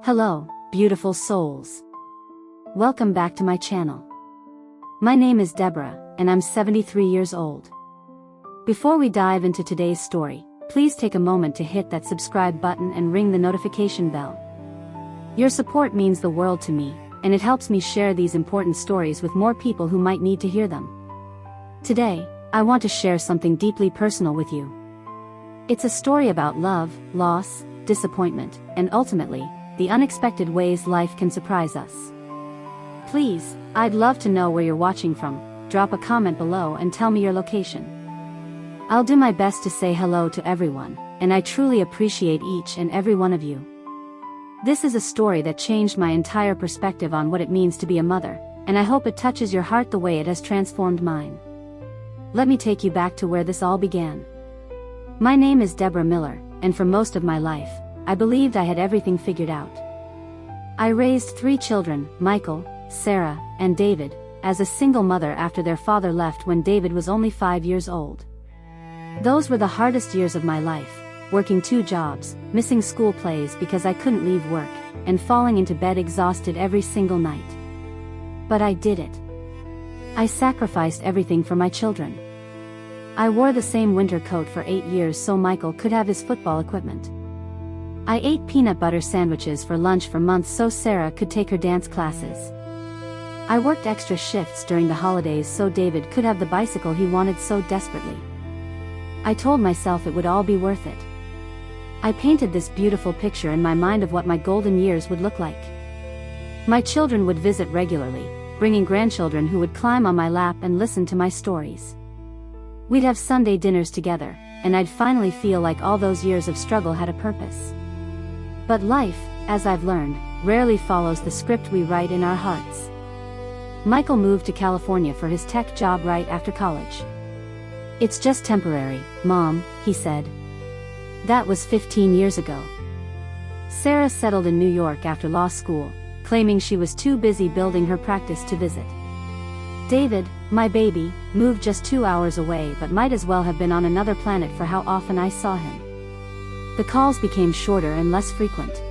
Hello, beautiful souls. Welcome back to my channel. My name is Deborah, and I'm 73 years old. Before we dive into today's story, please take a moment to hit that subscribe button and ring the notification bell. Your support means the world to me, and it helps me share these important stories with more people who might need to hear them. Today, I want to share something deeply personal with you. It's a story about love, loss, disappointment, and ultimately, the unexpected ways life can surprise us. Please, I'd love to know where you're watching from. Drop a comment below and tell me your location. I'll do my best to say hello to everyone, and I truly appreciate each and every one of you. This is a story that changed my entire perspective on what it means to be a mother, and I hope it touches your heart the way it has transformed mine. Let me take you back to where this all began. My name is Deborah Miller, and for most of my life, I believed I had everything figured out. I raised 3 children, Michael, Sarah, and David, as a single mother after their father left when David was only 5 years old. Those were the hardest years of my life, working 2 jobs, missing school plays because I couldn't leave work, and falling into bed exhausted every single night. But I did it. I sacrificed everything for my children. I wore the same winter coat for 8 years so Michael could have his football equipment. I ate peanut butter sandwiches for lunch for months so Sarah could take her dance classes. I worked extra shifts during the holidays so David could have the bicycle he wanted so desperately. I told myself it would all be worth it. I painted this beautiful picture in my mind of what my golden years would look like. My children would visit regularly, bringing grandchildren who would climb on my lap and listen to my stories. We'd have Sunday dinners together, and I'd finally feel like all those years of struggle had a purpose. But life, as I've learned, rarely follows the script we write in our hearts. Michael moved to California for his tech job right after college. "It's just temporary, Mom," he said. That was 15 years ago. Sarah settled in New York after law school, claiming she was too busy building her practice to visit. David, my baby, moved just 2 hours away but might as well have been on another planet for how often I saw him. The calls became shorter and less frequent.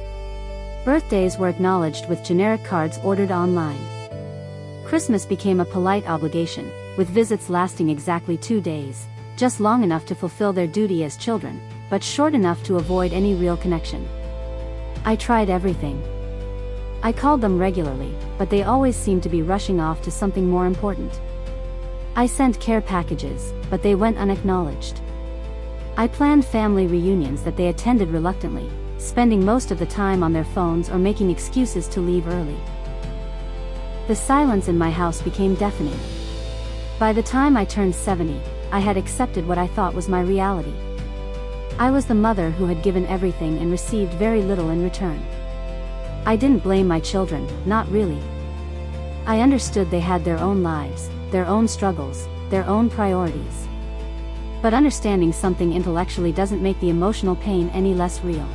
Birthdays were acknowledged with generic cards ordered online. Christmas became a polite obligation, with visits lasting exactly 2 days, just long enough to fulfill their duty as children, but short enough to avoid any real connection. I tried everything. I called them regularly, but they always seemed to be rushing off to something more important. I sent care packages, but they went unacknowledged. I planned family reunions that they attended reluctantly, spending most of the time on their phones or making excuses to leave early. The silence in my house became deafening. By the time I turned 70, I had accepted what I thought was my reality. I was the mother who had given everything and received very little in return. I didn't blame my children, not really. I understood they had their own lives, their own struggles, their own priorities. But understanding something intellectually doesn't make the emotional pain any less real.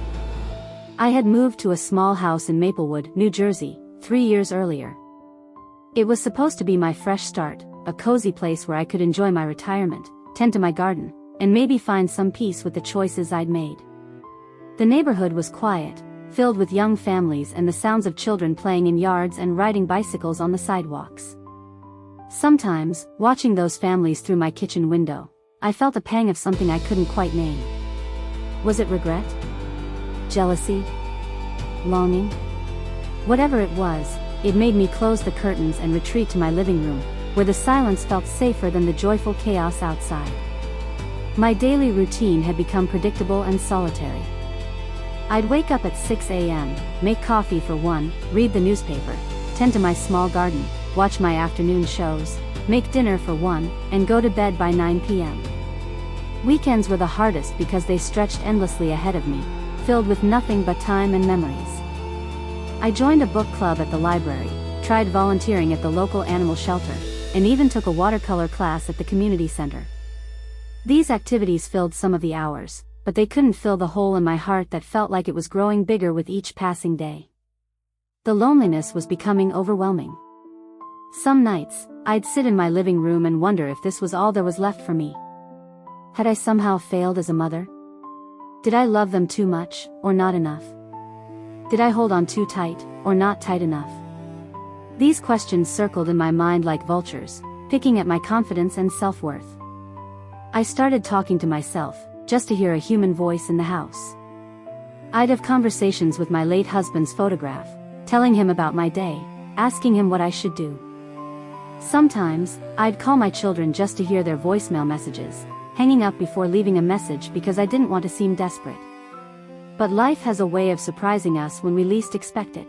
I had moved to a small house in Maplewood, New Jersey, 3 years earlier. It was supposed to be my fresh start, a cozy place where I could enjoy my retirement, tend to my garden, and maybe find some peace with the choices I'd made. The neighborhood was quiet, filled with young families and the sounds of children playing in yards and riding bicycles on the sidewalks. Sometimes, watching those families through my kitchen window, I felt a pang of something I couldn't quite name. Was it regret? Jealousy? Longing? Whatever it was, it made me close the curtains and retreat to my living room, where the silence felt safer than the joyful chaos outside. My daily routine had become predictable and solitary. I'd wake up at 6 a.m., make coffee for 1, read the newspaper, tend to my small garden, watch my afternoon shows, make dinner for 1, and go to bed by 9 p.m. Weekends were the hardest because they stretched endlessly ahead of me, filled with nothing but time and memories. I joined a book club at the library, tried volunteering at the local animal shelter, and even took a watercolor class at the community center. These activities filled some of the hours, but they couldn't fill the hole in my heart that felt like it was growing bigger with each passing day. The loneliness was becoming overwhelming. Some nights, I'd sit in my living room and wonder if this was all there was left for me. Had I somehow failed as a mother? Did I love them too much, or not enough? Did I hold on too tight, or not tight enough? These questions circled in my mind like vultures, picking at my confidence and self-worth. I started talking to myself, just to hear a human voice in the house. I'd have conversations with my late husband's photograph, telling him about my day, asking him what I should do. Sometimes, I'd call my children just to hear their voicemail messages, hanging up before leaving a message because I didn't want to seem desperate. But life has a way of surprising us when we least expect it.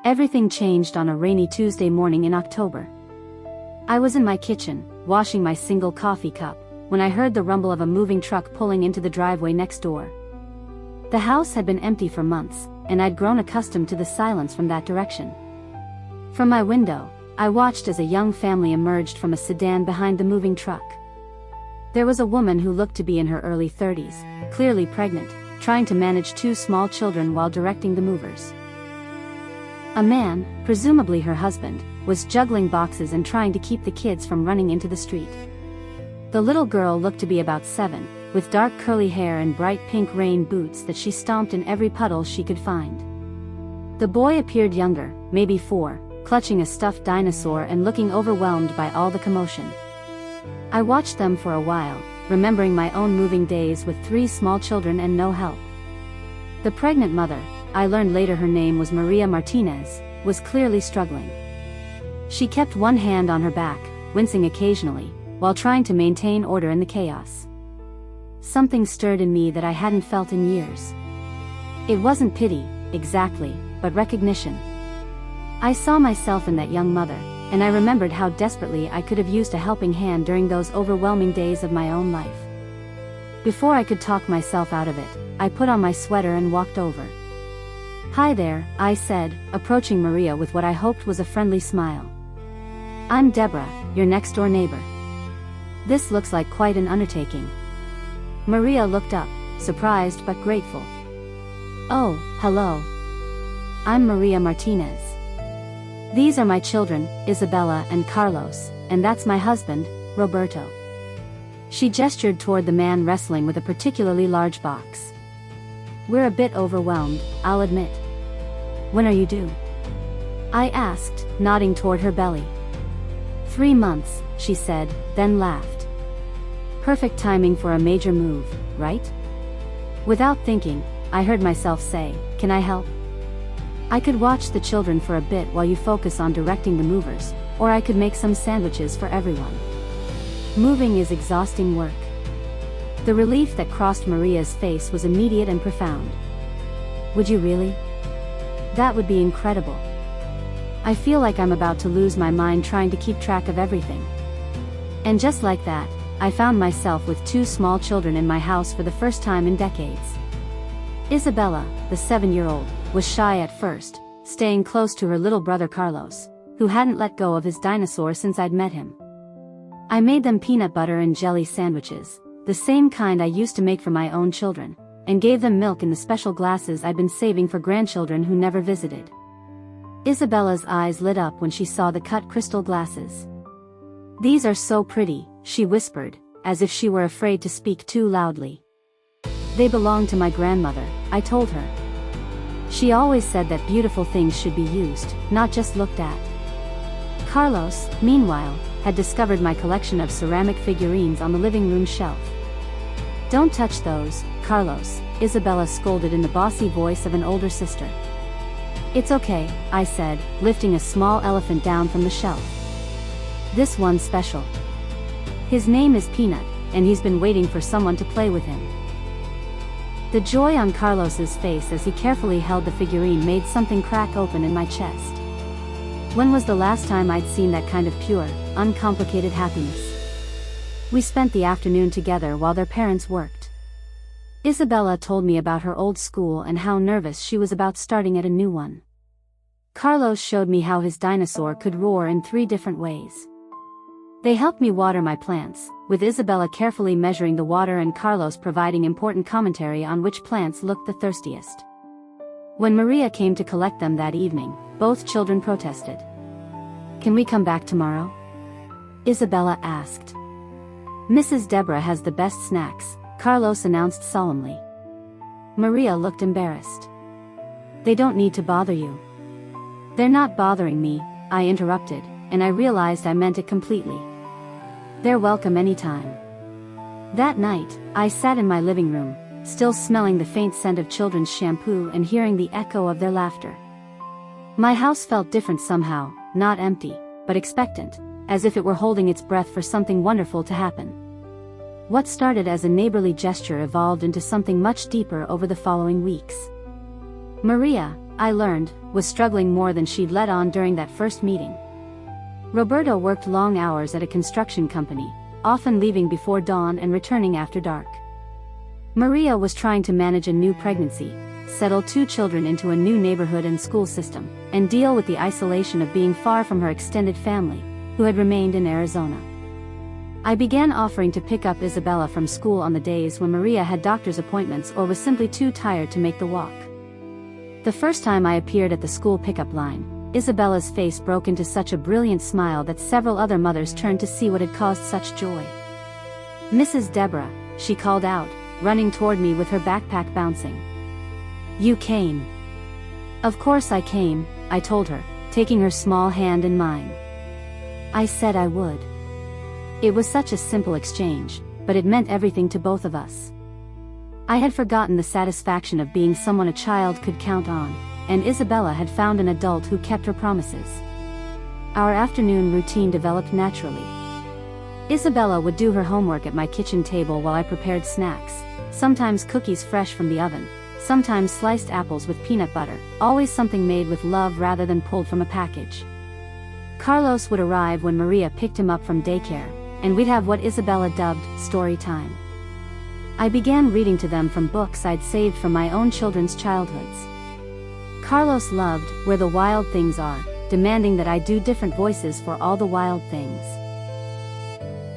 Everything changed on a rainy Tuesday morning in October. I was in my kitchen, washing my single coffee cup, when I heard the rumble of a moving truck pulling into the driveway next door. The house had been empty for months, and I'd grown accustomed to the silence from that direction. From my window, I watched as a young family emerged from a sedan behind the moving truck. There was a woman who looked to be in her early 30s, clearly pregnant, trying to manage 2 small children while directing the movers. A man, presumably her husband, was juggling boxes and trying to keep the kids from running into the street. The little girl looked to be about 7, with dark curly hair and bright pink rain boots that she stomped in every puddle she could find. The boy appeared younger, maybe 4, clutching a stuffed dinosaur and looking overwhelmed by all the commotion. I watched them for a while, remembering my own moving days with 3 small children and no help. The pregnant mother, I learned later her name was Maria Martinez, was clearly struggling. She kept one hand on her back, wincing occasionally, while trying to maintain order in the chaos. Something stirred in me that I hadn't felt in years. It wasn't pity, exactly, but recognition. I saw myself in that young mother, and I remembered how desperately I could have used a helping hand during those overwhelming days of my own life. Before I could talk myself out of it, I put on my sweater and walked over. "Hi there," I said, approaching Maria with what I hoped was a friendly smile. "I'm Deborah, your next-door neighbor. This looks like quite an undertaking." Maria looked up, surprised but grateful. "Oh, hello. I'm Maria Martinez. These are my children, Isabella and Carlos, and that's my husband, Roberto." She gestured toward the man wrestling with a particularly large box. "We're a bit overwhelmed, I'll admit. When are you due?" I asked, nodding toward her belly. 3 months, she said, then laughed. "Perfect timing for a major move, right?" Without thinking, I heard myself say, "Can I help? I could watch the children for a bit while you focus on directing the movers, or I could make some sandwiches for everyone. Moving is exhausting work." The relief that crossed Maria's face was immediate and profound. "Would you really? That would be incredible. I feel like I'm about to lose my mind trying to keep track of everything." And just like that, I found myself with 2 small children in my house for the first time in decades. Isabella, the 7-year-old, was shy at first, staying close to her little brother Carlos, who hadn't let go of his dinosaur since I'd met him. I made them peanut butter and jelly sandwiches, the same kind I used to make for my own children, and gave them milk in the special glasses I'd been saving for grandchildren who never visited. Isabella's eyes lit up when she saw the cut crystal glasses. "These are so pretty," she whispered, as if she were afraid to speak too loudly. "They belong to my grandmother," I told her. "She always said that beautiful things should be used, not just looked at." Carlos, meanwhile, had discovered my collection of ceramic figurines on the living room shelf. "Don't touch those, Carlos," Isabella scolded in the bossy voice of an older sister. "It's okay," I said, lifting a small elephant down from the shelf. "This one's special. His name is Peanut, and he's been waiting for someone to play with him." The joy on Carlos's face as he carefully held the figurine made something crack open in my chest. When was the last time I'd seen that kind of pure, uncomplicated happiness? We spent the afternoon together while their parents worked. Isabella told me about her old school and how nervous she was about starting at a new one. Carlos showed me how his dinosaur could roar in 3 different ways. They helped me water my plants, with Isabella carefully measuring the water and Carlos providing important commentary on which plants looked the thirstiest. When Maria came to collect them that evening, both children protested. "Can we come back tomorrow?" Isabella asked. "Mrs. Deborah has the best snacks," Carlos announced solemnly. Maria looked embarrassed. They don't need to bother you. They're not bothering me, I interrupted, and I realized I meant it completely. They're welcome anytime. That night, I sat in my living room, still smelling the faint scent of children's shampoo and hearing the echo of their laughter. My house felt different somehow, not empty, but expectant, as if it were holding its breath for something wonderful to happen. What started as a neighborly gesture evolved into something much deeper over the following weeks. Maria, I learned, was struggling more than she'd let on during that first meeting. Roberto worked long hours at a construction company, often leaving before dawn and returning after dark. Maria was trying to manage a new pregnancy, settle 2 children into a new neighborhood and school system, and deal with the isolation of being far from her extended family, who had remained in Arizona. I began offering to pick up Isabella from school on the days when Maria had doctor's appointments or was simply too tired to make the walk. The first time I appeared at the school pickup line, Isabella's face broke into such a brilliant smile that several other mothers turned to see what had caused such joy. "Mrs. Deborah," she called out, running toward me with her backpack bouncing. "You came." "Of course I came," I told her, taking her small hand in mine. I said I would. It was such a simple exchange, but it meant everything to both of us. I had forgotten the satisfaction of being someone a child could count on, and Isabella had found an adult who kept her promises. Our afternoon routine developed naturally. Isabella would do her homework at my kitchen table while I prepared snacks, sometimes cookies fresh from the oven, sometimes sliced apples with peanut butter, always something made with love rather than pulled from a package. Carlos would arrive when Maria picked him up from daycare, and we'd have what Isabella dubbed story time. I began reading to them from books I'd saved from my own children's childhoods. Carlos loved Where the Wild Things Are, demanding that I do different voices for all the wild things.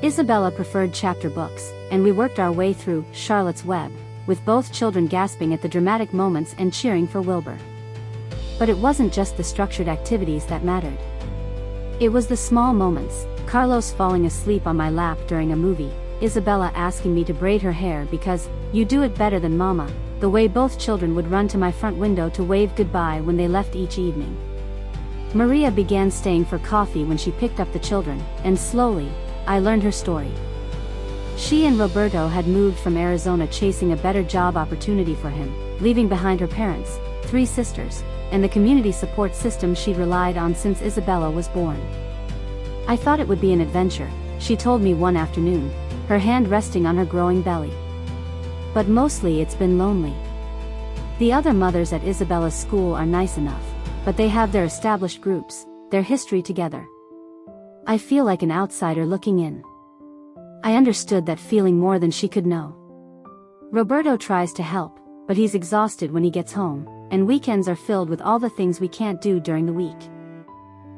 Isabella preferred chapter books, and we worked our way through Charlotte's Web, with both children gasping at the dramatic moments and cheering for Wilbur. But it wasn't just the structured activities that mattered. It was the small moments, Carlos falling asleep on my lap during a movie, Isabella asking me to braid her hair because, "You do it better than Mama," the way both children would run to my front window to wave goodbye when they left each evening. Maria began staying for coffee when she picked up the children, and slowly, I learned her story. She and Roberto had moved from Arizona chasing a better job opportunity for him, leaving behind her parents, 3 sisters, and the community support system she'd relied on since Isabella was born. "I thought it would be an adventure," she told me one afternoon, her hand resting on her growing belly. "But mostly it's been lonely. The other mothers at Isabella's school are nice enough, but they have their established groups, their history together. I feel like an outsider looking in." I understood that feeling more than she could know. Roberto tries to help, but he's exhausted when he gets home, and weekends are filled with all the things we can't do during the week.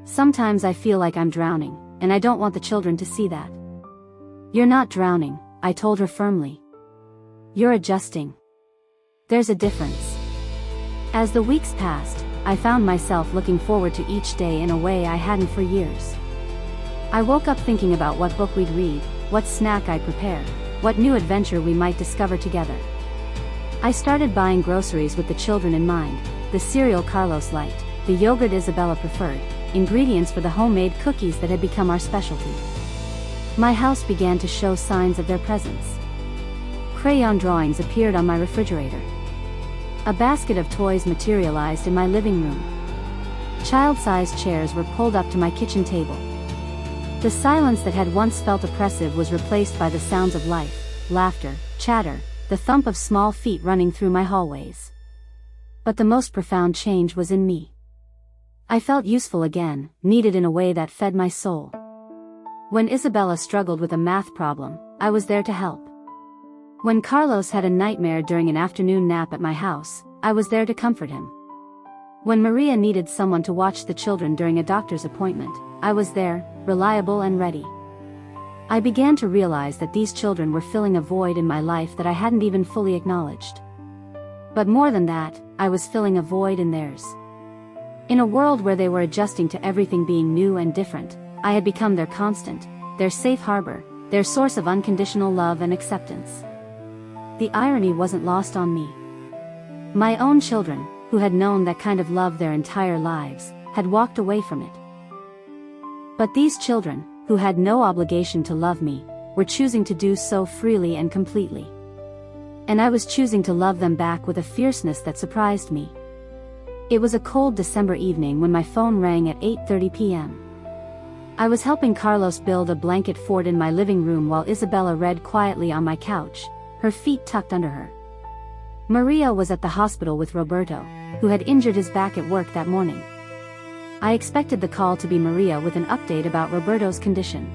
Sometimes I feel like I'm drowning, and I don't want the children to see that. "You're not drowning," I told her firmly. "You're adjusting. There's a difference." As the weeks passed, I found myself looking forward to each day in a way I hadn't for years. I woke up thinking about what book we'd read, what snack I'd prepare, what new adventure we might discover together. I started buying groceries with the children in mind, the cereal Carlos liked, the yogurt Isabella preferred, ingredients for the homemade cookies that had become our specialty. My house began to show signs of their presence. Crayon drawings appeared on my refrigerator. A basket of toys materialized in my living room. Child-sized chairs were pulled up to my kitchen table. The silence that had once felt oppressive was replaced by the sounds of life, laughter, chatter, the thump of small feet running through my hallways. But the most profound change was in me. I felt useful again, needed in a way that fed my soul. When Isabella struggled with a math problem, I was there to help. When Carlos had a nightmare during an afternoon nap at my house, I was there to comfort him. When Maria needed someone to watch the children during a doctor's appointment, I was there, reliable and ready. I began to realize that these children were filling a void in my life that I hadn't even fully acknowledged. But more than that, I was filling a void in theirs. In a world where they were adjusting to everything being new and different, I had become their constant, their safe harbor, their source of unconditional love and acceptance. The irony wasn't lost on me. My own children, who had known that kind of love their entire lives, had walked away from it. But these children, who had no obligation to love me, were choosing to do so freely and completely. And I was choosing to love them back with a fierceness that surprised me. It was a cold December evening when my phone rang at 8:30 p.m. I was helping Carlos build a blanket fort in my living room while Isabella read quietly on my couch, her feet tucked under her. Maria was at the hospital with Roberto, who had injured his back at work that morning. I expected the call to be Maria with an update about Roberto's condition.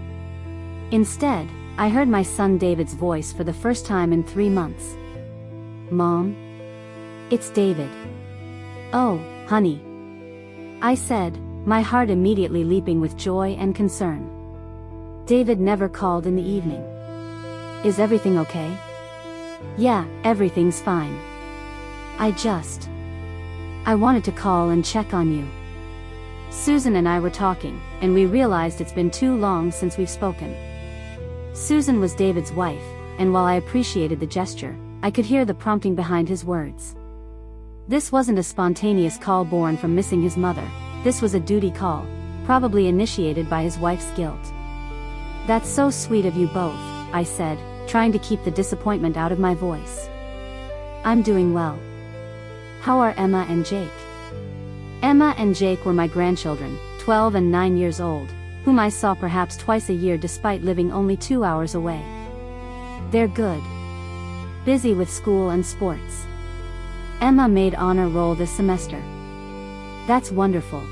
Instead, I heard my son David's voice for the first time in 3 months. "Mom? It's David." "Oh, honey," I said, my heart immediately leaping with joy and concern. David never called in the evening. "Is everything okay?" "Yeah, everything's fine. I wanted to call and check on you." Susan and I were talking, and we realized it's been too long since we've spoken. Susan was David's wife, and while I appreciated the gesture, I could hear the prompting behind his words. This wasn't a spontaneous call born from missing his mother, this was a duty call, probably initiated by his wife's guilt. "That's so sweet of you both," I said, trying to keep the disappointment out of my voice. "I'm doing well. How are Emma and Jake?" Emma and Jake were my grandchildren, 12 and 9 years old, whom I saw perhaps twice a year despite living only 2 hours away. "They're good. Busy with school and sports. Emma made honor roll this semester." "That's wonderful.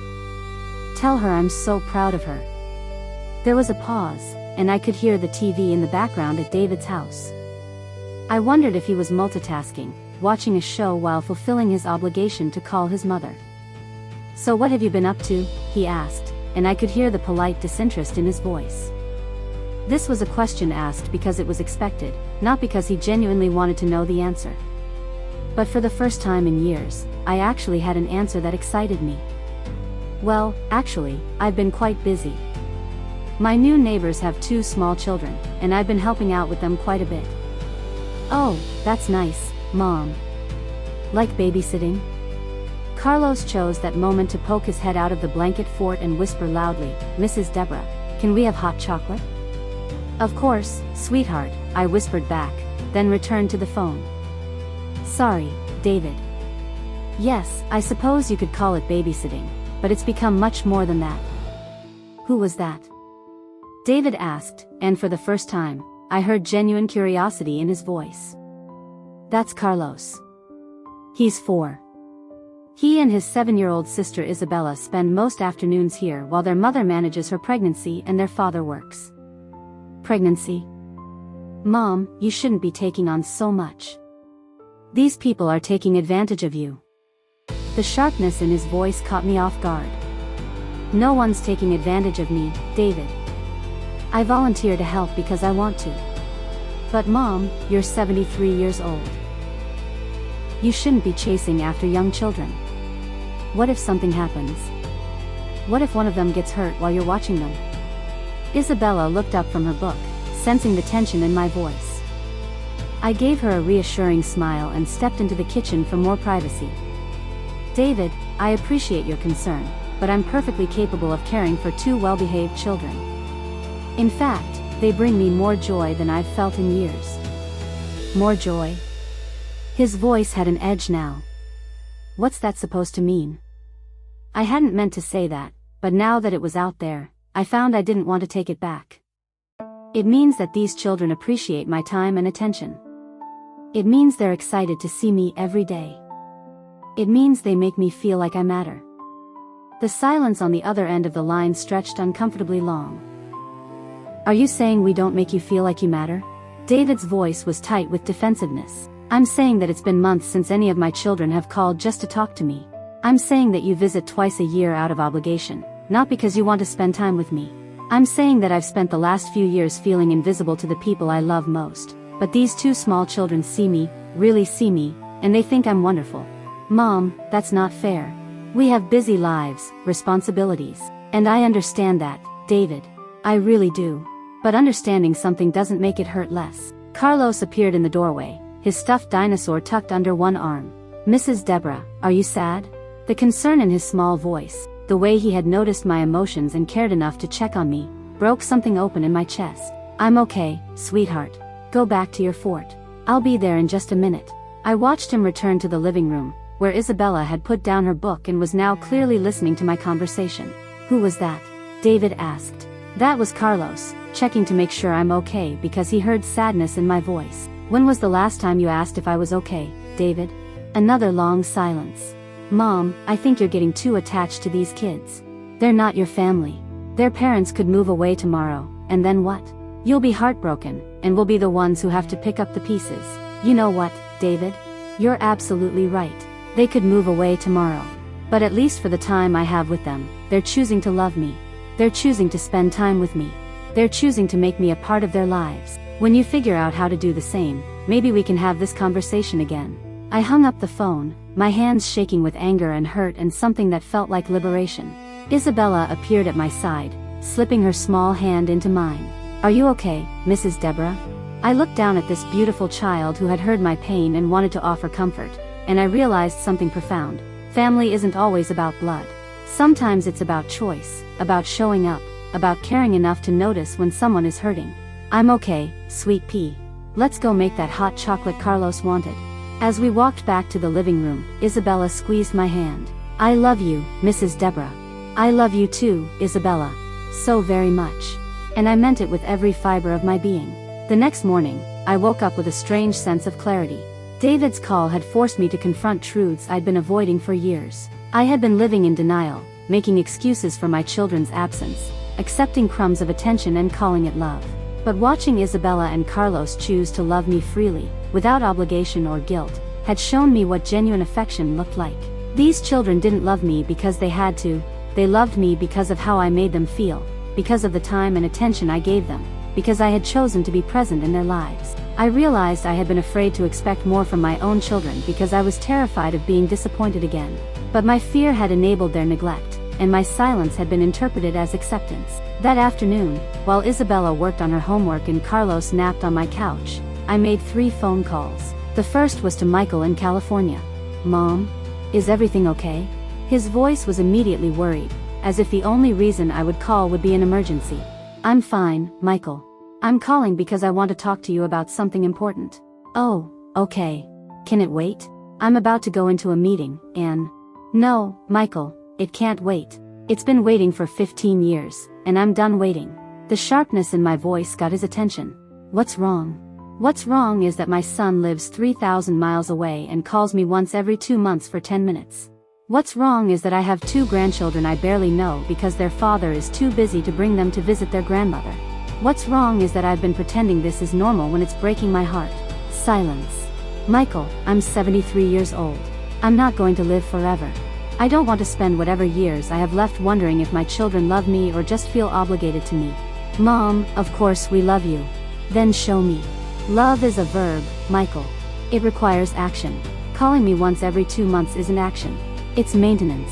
Tell her I'm so proud of her." There was a pause, and I could hear the TV in the background at David's house. I wondered if he was multitasking, watching a show while fulfilling his obligation to call his mother. "So what have you been up to?" he asked, and I could hear the polite disinterest in his voice. This was a question asked because it was expected, not because he genuinely wanted to know the answer. But for the first time in years, I actually had an answer that excited me. "Well, actually, I've been quite busy. My new neighbors have 2 small children, and I've been helping out with them quite a bit." "Oh, that's nice, Mom. Like babysitting?" Carlos chose that moment to poke his head out of the blanket fort and whisper loudly, "Mrs. Deborah, can we have hot chocolate?" "Of course, sweetheart," I whispered back, then returned to the phone. "Sorry, David. Yes, I suppose you could call it babysitting, but it's become much more than that." "Who was that?" David asked, and for the first time, I heard genuine curiosity in his voice. "That's Carlos. He's 4. He and his 7-year-old sister Isabella spend most afternoons here while their mother manages her pregnancy and their father works." "Pregnancy? Mom, you shouldn't be taking on so much. These people are taking advantage of you." The sharpness in his voice caught me off guard. "No one's taking advantage of me, David. I volunteer to help because I want to." "But Mom, you're 73 years old. You shouldn't be chasing after young children. What if something happens? What if one of them gets hurt while you're watching them?" Isabella looked up from her book, sensing the tension in my voice. I gave her a reassuring smile and stepped into the kitchen for more privacy. "David, I appreciate your concern, but I'm perfectly capable of caring for 2 well-behaved children. In fact, they bring me more joy than I've felt in years." "More joy?" His voice had an edge now. What's that supposed to mean? I hadn't meant to say that, but now that it was out there, I found I didn't want to take it back. It means that these children appreciate my time and attention. It means they're excited to see me every day. It means they make me feel like I matter. The silence on the other end of the line stretched uncomfortably long. "Are you saying we don't make you feel like you matter?" David's voice was tight with defensiveness. "I'm saying that it's been months since any of my children have called just to talk to me. I'm saying that you visit twice a year out of obligation, not because you want to spend time with me. I'm saying that I've spent the last few years feeling invisible to the people I love most, but these 2 small children see me, really see me, and they think I'm wonderful. Mom, that's not fair. We have busy lives, responsibilities, and I understand that, David. I really do. But understanding something doesn't make it hurt less." Carlos appeared in the doorway, his stuffed dinosaur tucked under one arm. Mrs. Deborah, are you sad? The concern in his small voice, the way he had noticed my emotions and cared enough to check on me, broke something open in my chest. I'm okay, sweetheart. Go back to your fort. I'll be there in just a minute. I watched him return to the living room, where Isabella had put down her book and was now clearly listening to my conversation. Who was that? David asked. That was Carlos, checking to make sure I'm okay because he heard sadness in my voice. When was the last time you asked if I was okay, David? Another long silence. Mom, I think you're getting too attached to these kids. They're not your family. Their parents could move away tomorrow, and then what? You'll be heartbroken, and we'll be the ones who have to pick up the pieces. You know what, David? You're absolutely right. They could move away tomorrow. But at least for the time I have with them, they're choosing to love me. They're choosing to spend time with me. They're choosing to make me a part of their lives. When you figure out how to do the same, maybe we can have this conversation again. I hung up the phone, my hands shaking with anger and hurt and something that felt like liberation. Isabella appeared at my side, slipping her small hand into mine. Are you okay, Mrs. Deborah? I looked down at this beautiful child who had heard my pain and wanted to offer comfort, and I realized something profound. Family isn't always about blood. Sometimes it's about choice, about showing up, about caring enough to notice when someone is hurting. I'm okay, sweet pea. Let's go make that hot chocolate Carlos wanted. As we walked back to the living room, Isabella squeezed my hand. I love you, Mrs. Deborah. I love you too, Isabella. So very much. And I meant it with every fiber of my being. The next morning, I woke up with a strange sense of clarity. David's call had forced me to confront truths I'd been avoiding for years. I had been living in denial, making excuses for my children's absence, accepting crumbs of attention and calling it love. But watching Isabella and Carlos choose to love me freely, without obligation or guilt, had shown me what genuine affection looked like. These children didn't love me because they had to, they loved me because of how I made them feel, because of the time and attention I gave them, because I had chosen to be present in their lives. I realized I had been afraid to expect more from my own children because I was terrified of being disappointed again. But my fear had enabled their neglect, and my silence had been interpreted as acceptance. That afternoon, while Isabella worked on her homework and Carlos napped on my couch, I made 3 phone calls. The first was to Michael in California. Mom? Is everything okay? His voice was immediately worried, as if the only reason I would call would be an emergency. I'm fine, Michael. I'm calling because I want to talk to you about something important. Oh, okay. Can it wait? I'm about to go into a meeting, and... No, Michael, it can't wait. It's been waiting for 15 years, and I'm done waiting. The sharpness in my voice got his attention. What's wrong? What's wrong is that my son lives 3,000 miles away and calls me once every 2 months for 10 minutes. What's wrong is that I have 2 grandchildren I barely know because their father is too busy to bring them to visit their grandmother. What's wrong is that I've been pretending this is normal when it's breaking my heart. Silence. Michael, I'm 73 years old. I'm not going to live forever. I don't want to spend whatever years I have left wondering if my children love me or just feel obligated to me. Mom, of course we love you. Then show me. Love is a verb, Michael. It requires action. Calling me once every 2 months isn't action. It's maintenance.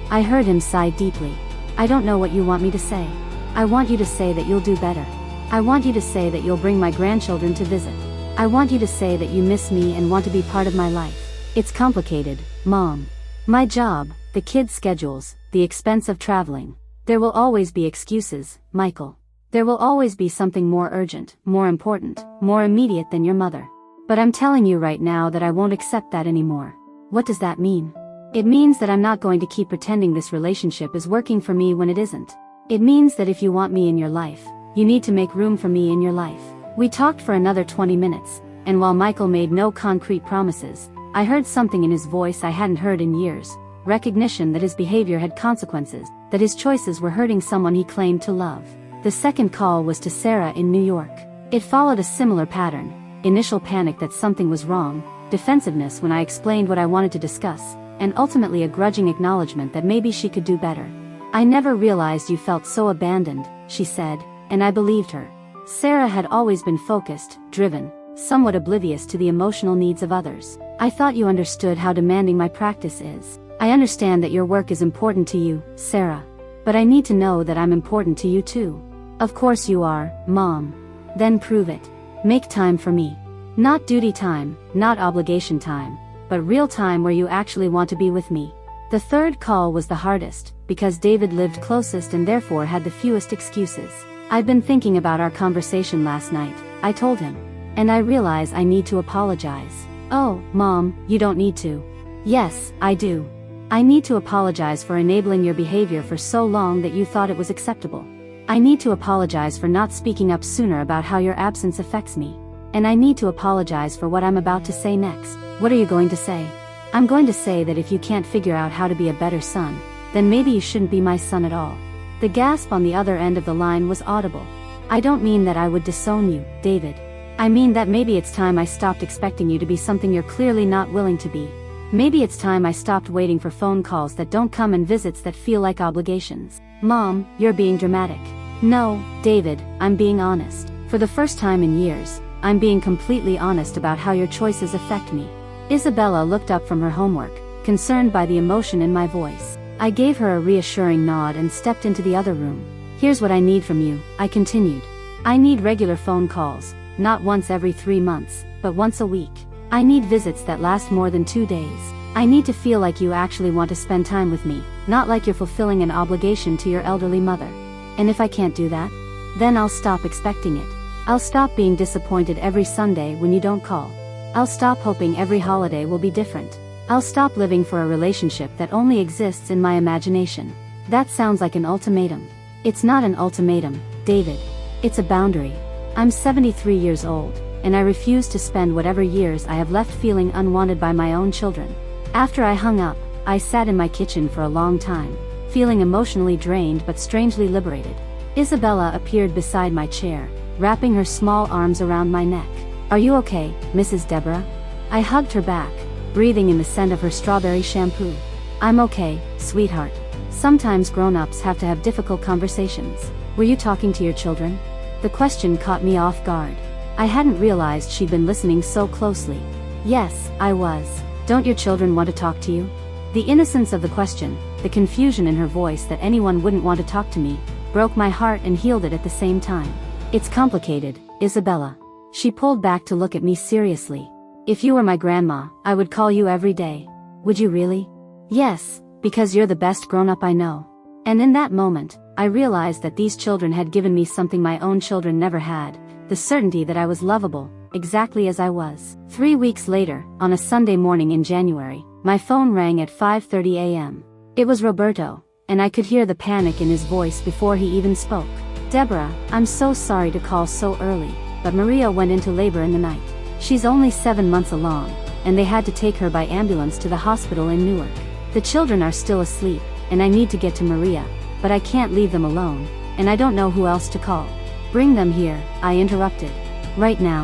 I heard him sigh deeply. I don't know what you want me to say. I want you to say that you'll do better. I want you to say that you'll bring my grandchildren to visit. I want you to say that you miss me and want to be part of my life. It's complicated, Mom. My job, the kids' schedules, the expense of traveling. There will always be excuses, Michael. There will always be something more urgent, more important, more immediate than your mother. But I'm telling you right now that I won't accept that anymore. What does that mean? It means that I'm not going to keep pretending this relationship is working for me when it isn't. It means that if you want me in your life, you need to make room for me in your life. We talked for another 20 minutes, and while Michael made no concrete promises, I heard something in his voice I hadn't heard in years. Recognition that his behavior had consequences, that his choices were hurting someone he claimed to love. The second call was to Sarah in New York. It followed a similar pattern. Initial panic that something was wrong, defensiveness when I explained what I wanted to discuss, and ultimately a grudging acknowledgement that maybe she could do better. I never realized you felt so abandoned, she said, and I believed her. Sarah had always been focused, driven, somewhat oblivious to the emotional needs of others. I thought you understood how demanding my practice is. I understand that your work is important to you, Sarah. But I need to know that I'm important to you too. Of course you are, Mom. Then prove it. Make time for me. Not duty time, not obligation time, but real time where you actually want to be with me. The third call was the hardest, because David lived closest and therefore had the fewest excuses. I've been thinking about our conversation last night, I told him. And I realize I need to apologize. Oh, Mom, you don't need to. Yes, I do. I need to apologize for enabling your behavior for so long that you thought it was acceptable. I need to apologize for not speaking up sooner about how your absence affects me. And I need to apologize for what I'm about to say next. What are you going to say? I'm going to say that if you can't figure out how to be a better son, then maybe you shouldn't be my son at all. The gasp on the other end of the line was audible. I don't mean that I would disown you, David. I mean that maybe it's time I stopped expecting you to be something you're clearly not willing to be. Maybe it's time I stopped waiting for phone calls that don't come and visits that feel like obligations. Mom, you're being dramatic. No, David, I'm being honest. For the first time in years, I'm being completely honest about how your choices affect me. Isabella looked up from her homework, concerned by the emotion in my voice. I gave her a reassuring nod and stepped into the other room. Here's what I need from you, I continued. I need regular phone calls, not once every 3 months, but once a week. I need visits that last more than 2 days. I need to feel like you actually want to spend time with me, not like you're fulfilling an obligation to your elderly mother. And if I can't do that, then I'll stop expecting it. I'll stop being disappointed every Sunday when you don't call. I'll stop hoping every holiday will be different. I'll stop living for a relationship that only exists in my imagination. That sounds like an ultimatum. It's not an ultimatum, David. It's a boundary. I'm 73 years old, and I refuse to spend whatever years I have left feeling unwanted by my own children. After I hung up, I sat in my kitchen for a long time, feeling emotionally drained but strangely liberated. Isabella appeared beside my chair, wrapping her small arms around my neck. Are you okay, Mrs. Deborah? I hugged her back, breathing in the scent of her strawberry shampoo. I'm okay, sweetheart. Sometimes grown-ups have to have difficult conversations. Were you talking to your children? The question caught me off guard. I hadn't realized she'd been listening so closely. Yes, I was. Don't your children want to talk to you? The innocence of the question, the confusion in her voice that anyone wouldn't want to talk to me, broke my heart and healed it at the same time. It's complicated, Isabella. She pulled back to look at me seriously. If you were my grandma, I would call you every day. Would you really? Yes, because you're the best grown-up I know. And in that moment, I realized that these children had given me something my own children never had, the certainty that I was lovable, exactly as I was. 3 weeks later, on a Sunday morning in January, my phone rang at 5:30 a.m. It was Roberto, and I could hear the panic in his voice before he even spoke. Deborah, I'm so sorry to call so early, but Maria went into labor in the night. She's only 7 months along, and they had to take her by ambulance to the hospital in Newark. The children are still asleep, and I need to get to Maria, but I can't leave them alone, and I don't know who else to call. Bring them here, I interrupted. Right now.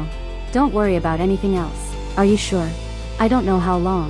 Don't worry about anything else. Are you sure? I don't know how long.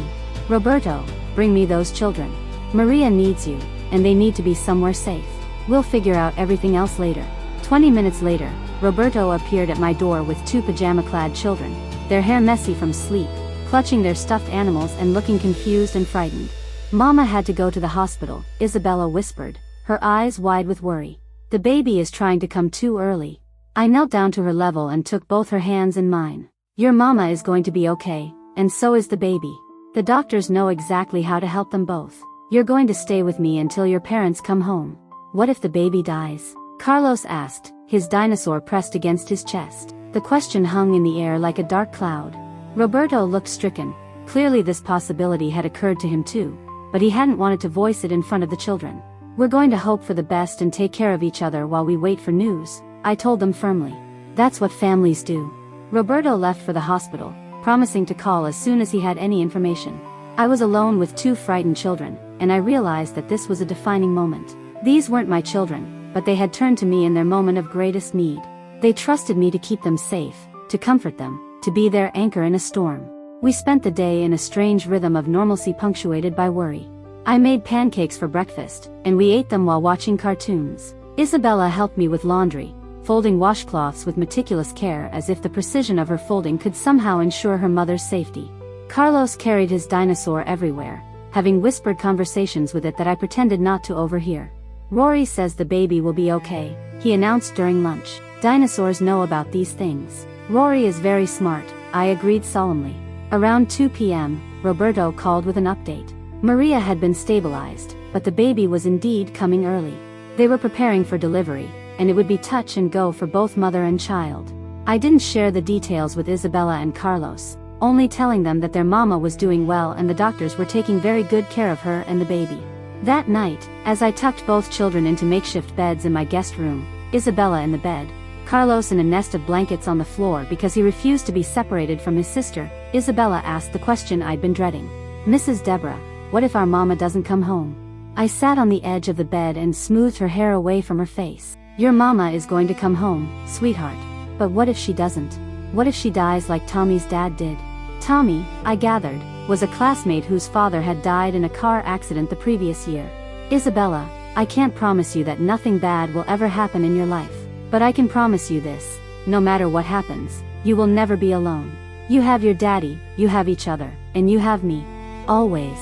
Roberto, bring me those children. Maria needs you, and they need to be somewhere safe. We'll figure out everything else later. 20 minutes later, Roberto appeared at my door with 2 pajama-clad children, their hair messy from sleep, clutching their stuffed animals and looking confused and frightened. Mama had to go to the hospital, Isabella whispered, her eyes wide with worry. The baby is trying to come too early. I knelt down to her level and took both her hands in mine. Your mama is going to be okay, and so is the baby. The doctors know exactly how to help them both. You're going to stay with me until your parents come home. What if the baby dies? Carlos asked, his dinosaur pressed against his chest. The question hung in the air like a dark cloud. Roberto looked stricken. Clearly this possibility had occurred to him too, but he hadn't wanted to voice it in front of the children. We're going to hope for the best and take care of each other while we wait for news, I told them firmly. That's what families do. Roberto left for the hospital, promising to call as soon as he had any information. I was alone with 2 frightened children, and I realized that this was a defining moment. These weren't my children, but they had turned to me in their moment of greatest need. They trusted me to keep them safe, to comfort them, to be their anchor in a storm. We spent the day in a strange rhythm of normalcy punctuated by worry. I made pancakes for breakfast, and we ate them while watching cartoons. Isabella helped me with laundry, folding washcloths with meticulous care as if the precision of her folding could somehow ensure her mother's safety. Carlos carried his dinosaur everywhere, having whispered conversations with it that I pretended not to overhear. Rory says the baby will be okay, he announced during lunch. Dinosaurs know about these things. Rory is very smart, I agreed solemnly. Around 2 p.m., Roberto called with an update. Maria had been stabilized, but the baby was indeed coming early. They were preparing for delivery, and it would be touch and go for both mother and child. I didn't share the details with Isabella and Carlos, only telling them that their mama was doing well and the doctors were taking very good care of her and the baby. That night, as I tucked both children into makeshift beds in my guest room, Isabella in the bed, Carlos in a nest of blankets on the floor because he refused to be separated from his sister, Isabella asked the question I'd been dreading. "Mrs. Deborah, what if our mama doesn't come home?" I sat on the edge of the bed and smoothed her hair away from her face. "Your mama is going to come home, sweetheart. But what if she doesn't? What if she dies like Tommy's dad did?" Tommy, I gathered, was a classmate whose father had died in a car accident the previous year. "Isabella, I can't promise you that nothing bad will ever happen in your life. But I can promise you this, no matter what happens, you will never be alone. You have your daddy, you have each other, and you have me. Always.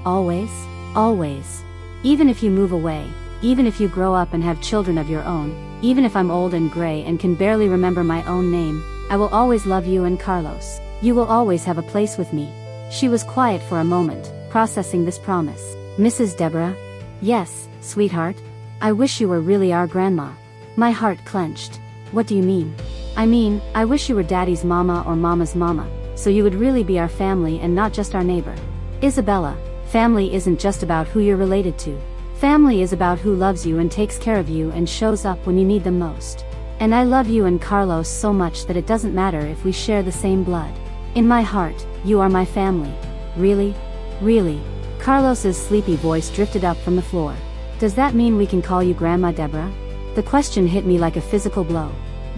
Always. Always. Even if you move away, even if you grow up and have children of your own, even if I'm old and gray and can barely remember my own name, I will always love you and Carlos. You will always have a place with me." She was quiet for a moment, processing this promise. "Mrs. Deborah?" "Yes, sweetheart. I wish you were really our grandma." My heart clenched. "What do you mean?" "I mean, I wish you were Daddy's mama or Mama's mama, so you would really be our family and not just our neighbor." "Isabella, family isn't just about who you're related to. Family is about who loves you and takes care of you and shows up when you need them most. And I love you and Carlos so much that it doesn't matter if we share the same blood. In my heart, you are my family." "Really? Really?" Carlos's sleepy voice drifted up from the floor. "Does that mean we can call you Grandma Deborah?" The question hit me like a physical blow.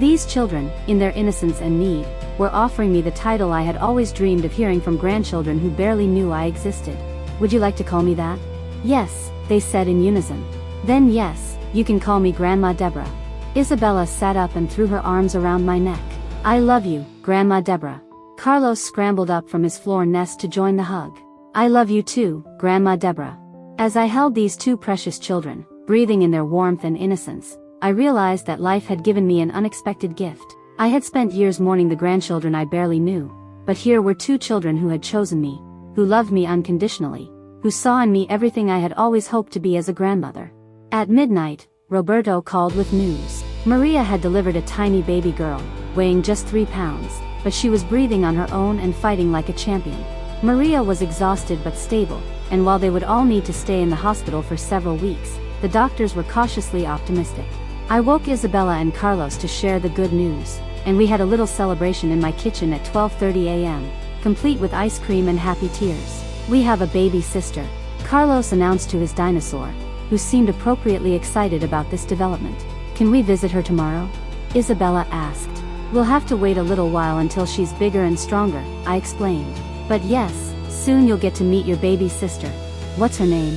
These children, in their innocence and need, were offering me the title I had always dreamed of hearing from grandchildren who barely knew I existed. "Would you like to call me that?" "Yes," they said in unison. "Then yes, you can call me Grandma Deborah." Isabella sat up and threw her arms around my neck. "I love you, Grandma Deborah." Carlos scrambled up from his floor nest to join the hug. "I love you too, Grandma Deborah." As I held these two precious children, breathing in their warmth and innocence, I realized that life had given me an unexpected gift. I had spent years mourning the grandchildren I barely knew, but here were two children who had chosen me, who loved me unconditionally, who saw in me everything I had always hoped to be as a grandmother. At midnight, Roberto called with news. Maria had delivered a tiny baby girl, weighing just 3 pounds, but she was breathing on her own and fighting like a champion. Maria was exhausted but stable, and while they would all need to stay in the hospital for several weeks, the doctors were cautiously optimistic. I woke Isabella and Carlos to share the good news, and we had a little celebration in my kitchen at 12:30 a.m., complete with ice cream and happy tears. "We have a baby sister," Carlos announced to his dinosaur, who seemed appropriately excited about this development. "Can we visit her tomorrow?" Isabella asked. "We'll have to wait a little while until she's bigger and stronger," I explained. "But yes, soon you'll get to meet your baby sister." "What's her name?"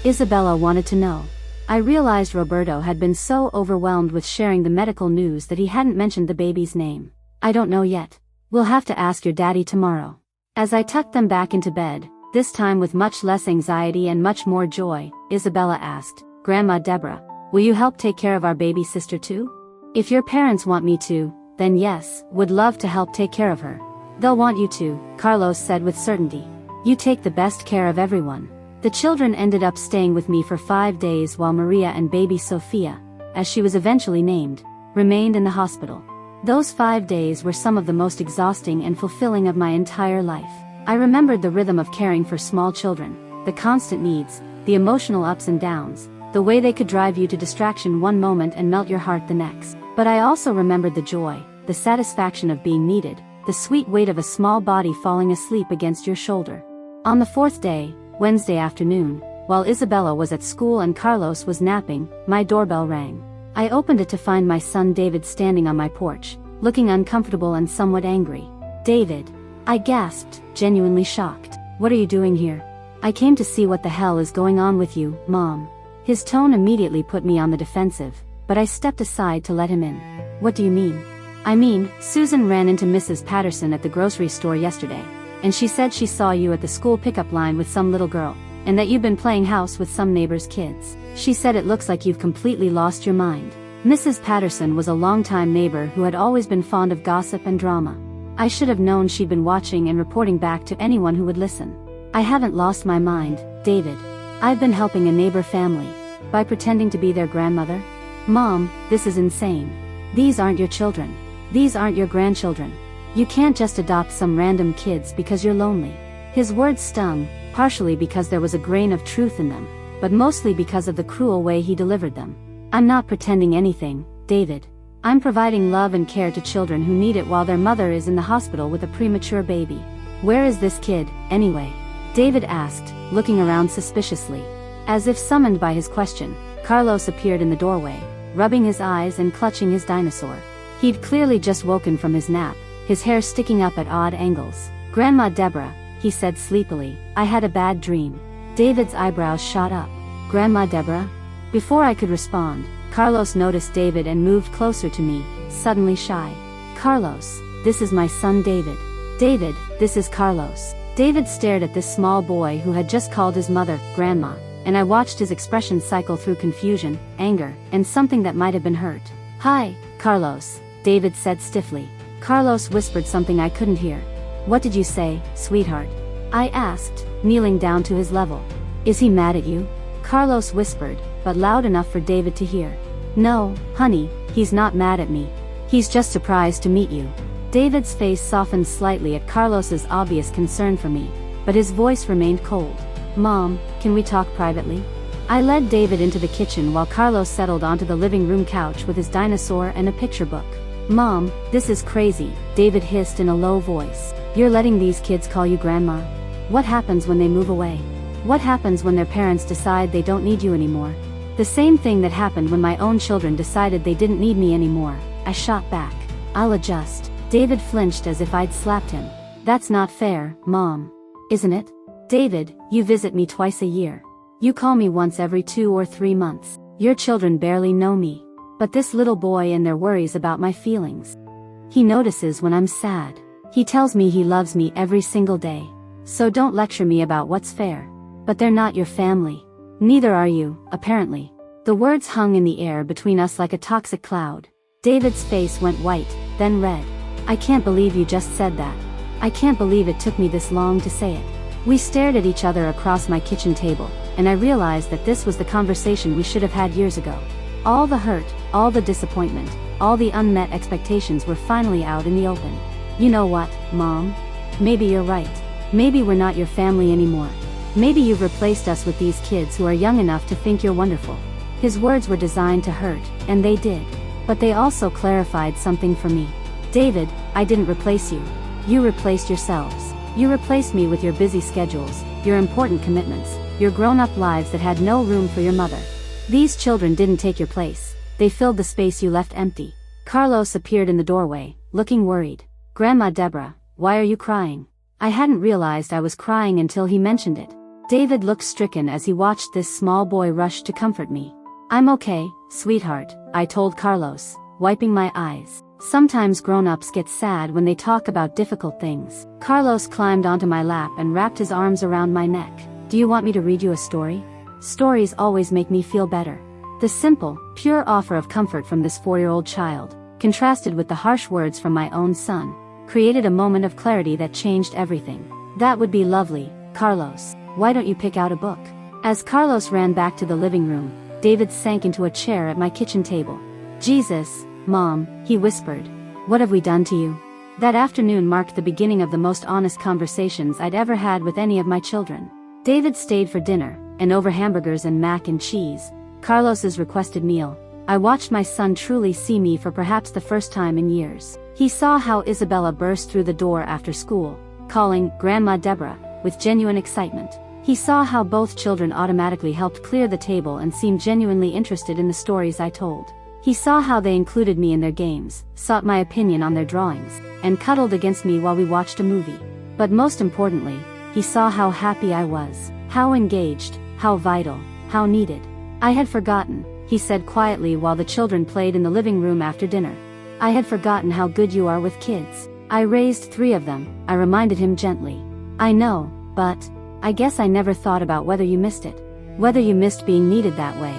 Isabella wanted to know. I realized Roberto had been so overwhelmed with sharing the medical news that he hadn't mentioned the baby's name. "I don't know yet. We'll have to ask your daddy tomorrow." As I tucked them back into bed, this time with much less anxiety and much more joy, Isabella asked, "Grandma Deborah, will you help take care of our baby sister too?" "If your parents want me to, then yes, would love to help take care of her." "They'll want you to," Carlos said with certainty. "You take the best care of everyone." The children ended up staying with me for 5 days while Maria and baby Sophia, as she was eventually named, remained in the hospital. Those 5 days were some of the most exhausting and fulfilling of my entire life. I remembered the rhythm of caring for small children, the constant needs, the emotional ups and downs, the way they could drive you to distraction one moment and melt your heart the next. But I also remembered the joy, the satisfaction of being needed, the sweet weight of a small body falling asleep against your shoulder. On the 4th day, Wednesday afternoon, while Isabella was at school and Carlos was napping, my doorbell rang. I opened it to find my son David standing on my porch, looking uncomfortable and somewhat angry. "David," I gasped, genuinely shocked. "What are you doing here?" "I came to see what the hell is going on with you, Mom." His tone immediately put me on the defensive, but I stepped aside to let him in. "What do you mean?" "I mean, Susan ran into Mrs. Patterson at the grocery store yesterday, and she said she saw you at the school pickup line with some little girl, and that you've been playing house with some neighbor's kids. She said it looks like you've completely lost your mind." Mrs. Patterson was a longtime neighbor who had always been fond of gossip and drama. I should have known she'd been watching and reporting back to anyone who would listen. I haven't lost my mind, David. I've been helping a neighbor family. By pretending to be their grandmother? Mom, this is insane. These aren't your children. These aren't your grandchildren. You can't just adopt some random kids because you're lonely. His words stung, partially because there was a grain of truth in them, but mostly because of the cruel way he delivered them. I'm not pretending anything, David. I'm providing love and care to children who need it while their mother is in the hospital with a premature baby. Where is this kid, anyway? David asked, looking around suspiciously. As if summoned by his question, Carlos appeared in the doorway, rubbing his eyes and clutching his dinosaur. He'd clearly just woken from his nap, his hair sticking up at odd angles. Grandma Deborah, he said sleepily, I had a bad dream. David's eyebrows shot up. Grandma Deborah? Before I could respond, Carlos noticed David and moved closer to me, suddenly shy. Carlos, this is my son David. David, this is Carlos. David stared at this small boy who had just called his mother, Grandma, and I watched his expression cycle through confusion, anger, and something that might have been hurt. Hi, Carlos, David said stiffly. Carlos whispered something I couldn't hear. What did you say, sweetheart? I asked, kneeling down to his level. Is he mad at you? Carlos whispered, but loud enough for David to hear. No, honey, he's not mad at me. He's just surprised to meet you. David's face softened slightly at Carlos's obvious concern for me, but his voice remained cold. Mom, can we talk privately? I led David into the kitchen while Carlos settled onto the living room couch with his dinosaur and a picture book. Mom, this is crazy, David hissed in a low voice. You're letting these kids call you Grandma? What happens when they move away? What happens when their parents decide they don't need you anymore? The same thing that happened when my own children decided they didn't need me anymore. I shot back. I'll adjust. David flinched as if I'd slapped him. That's not fair, Mom. Isn't it? David, you visit me twice a year. You call me once every 2 or 3 months. Your children barely know me. But this little boy and their worries about my feelings. He notices when I'm sad. He tells me he loves me every single day. So don't lecture me about what's fair. But they're not your family. Neither are you, apparently. The words hung in the air between us like a toxic cloud. David's face went white, then red. I can't believe you just said that. I can't believe it took me this long to say it. We stared at each other across my kitchen table, and I realized that this was the conversation we should have had years ago. All the hurt, all the disappointment, all the unmet expectations were finally out in the open. You know what, Mom? Maybe you're right. Maybe we're not your family anymore. Maybe you've replaced us with these kids who are young enough to think you're wonderful. His words were designed to hurt, and they did. But they also clarified something for me. David, I didn't replace you. You replaced yourselves. You replaced me with your busy schedules, your important commitments, your grown-up lives that had no room for your mother. These children didn't take your place. They filled the space you left empty. Carlos appeared in the doorway, looking worried. Grandma Deborah, why are you crying? I hadn't realized I was crying until he mentioned it. David looked stricken as he watched this small boy rush to comfort me. I'm okay, sweetheart, I told Carlos, wiping my eyes. Sometimes grown-ups get sad when they talk about difficult things. Carlos climbed onto my lap and wrapped his arms around my neck. Do you want me to read you a story? Stories always make me feel better. The simple, pure offer of comfort from this 4-year-old child, contrasted with the harsh words from my own son, created a moment of clarity that changed everything. That would be lovely, Carlos. Why don't you pick out a book? As Carlos ran back to the living room, David sank into a chair at my kitchen table. Jesus, Mom, he whispered. What have we done to you? That afternoon marked the beginning of the most honest conversations I'd ever had with any of my children. David stayed for dinner, and over hamburgers and mac and cheese, Carlos's requested meal, I watched my son truly see me for perhaps the first time in years. He saw how Isabella burst through the door after school, calling Grandma Deborah, with genuine excitement. He saw how both children automatically helped clear the table and seemed genuinely interested in the stories I told. He saw how they included me in their games, sought my opinion on their drawings, and cuddled against me while we watched a movie. But most importantly, he saw how happy I was, how engaged, how vital, how needed. I had forgotten, he said quietly while the children played in the living room after dinner. I had forgotten how good you are with kids. I raised 3 of them, I reminded him gently. I know, but I guess I never thought about whether you missed it. Whether you missed being needed that way.